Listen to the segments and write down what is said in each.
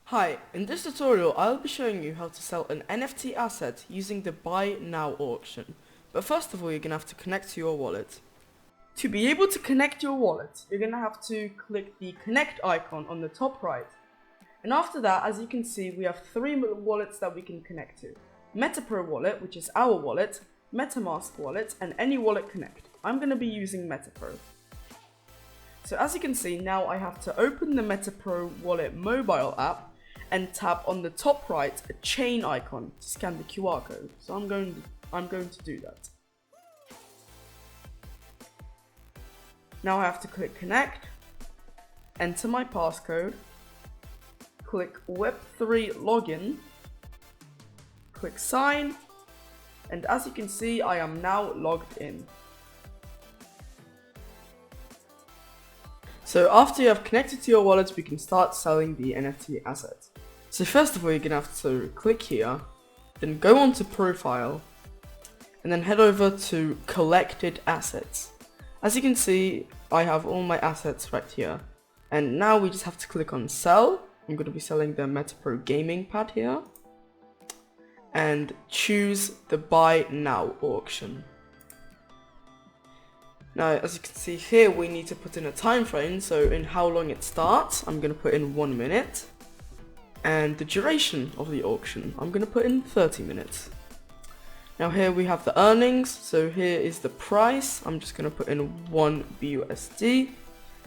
Hi, in this tutorial I'll be showing you how to sell an NFT asset using the Buy Now auction. But first of all, you're going to have to connect to your wallet. To be able to connect your wallet, you're going to have to click the connect icon on the top right. And after that, as you can see, we have three wallets that we can connect to. Metapro wallet, which is our wallet, MetaMask wallet, and any wallet connect. I'm going to be using Metapro. So as you can see, now I have to open the Metapro wallet mobile app and tap on the top right a chain icon to scan the QR code. So I'm going to do that. Now I have to click connect, enter my passcode, click Web3 login, click sign, and as you can see, I am now logged in. So after you have connected to your wallet, we can start selling the NFT asset. So first of all, you're going to have to click here, then go on to profile, and then head over to collected assets. As you can see, I have all my assets right here. And now we just have to click on sell. I'm going to be selling the Metapro gaming pad here. And choose the buy now auction. Now, as you can see here, we need to put in a time frame. So in how long it starts, I'm going to put in 1 minute. And the duration of the auction, I'm going to put in 30 minutes. Now here we have the earnings, so here is the price, I'm just going to put in 1 BUSD.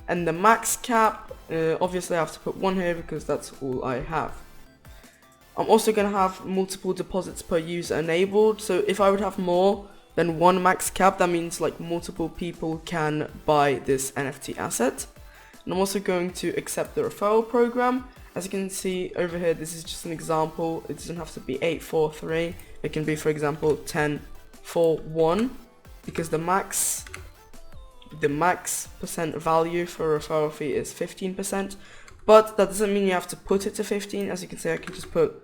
And the max cap, obviously I have to put 1 here because that's all I have. I'm also going to have multiple deposits per user enabled, so if I would have more than 1 max cap, that means like multiple people can buy this NFT asset. And I'm also going to accept the referral program. As you can see over here, this is just an example. It doesn't have to be 843. It can be, for example, 1041, because the max percent value for a referral fee is 15%. But that doesn't mean you have to put it to 15. As you can see, I can just put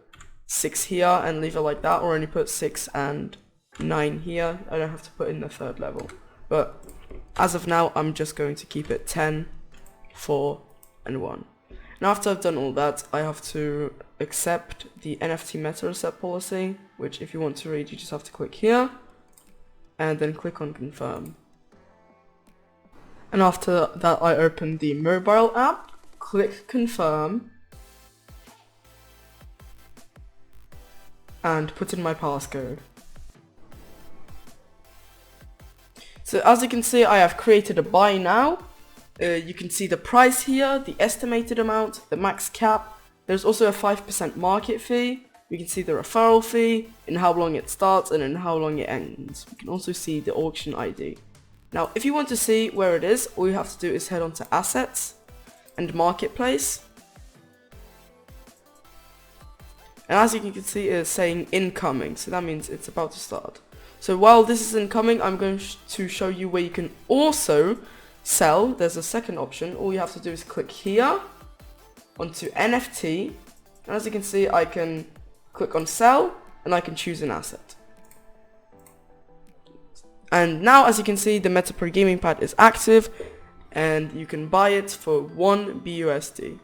6 here and leave it like that, or only put 6 and 9 here. I don't have to put in the third level. But as of now, I'm just going to keep it 10, 4, and 1. Now after I've done all that, I have to accept the NFT Meta Asset policy, which if you want to read, you just have to click here, and then click on confirm. And after that, I open the mobile app, click confirm, and put in my passcode. So as you can see, I have created a buy now. You can see the price here, the estimated amount, the max cap. There's also a 5% market fee. We can see the referral fee, in how long it starts, and in how long it ends. We can also see the auction ID. Now, if you want to see where it is, all you have to do is head on to Assets and Marketplace. And as you can see, it's saying incoming, so that means it's about to start. So while this is incoming, I'm going to show you where you can also sell. There's a second option. All you have to do is click here onto NFT, and as you can see, I can click on sell and I can choose an asset. And now, as you can see, the Metapro gaming pad is active and you can buy it for 1 BUSD.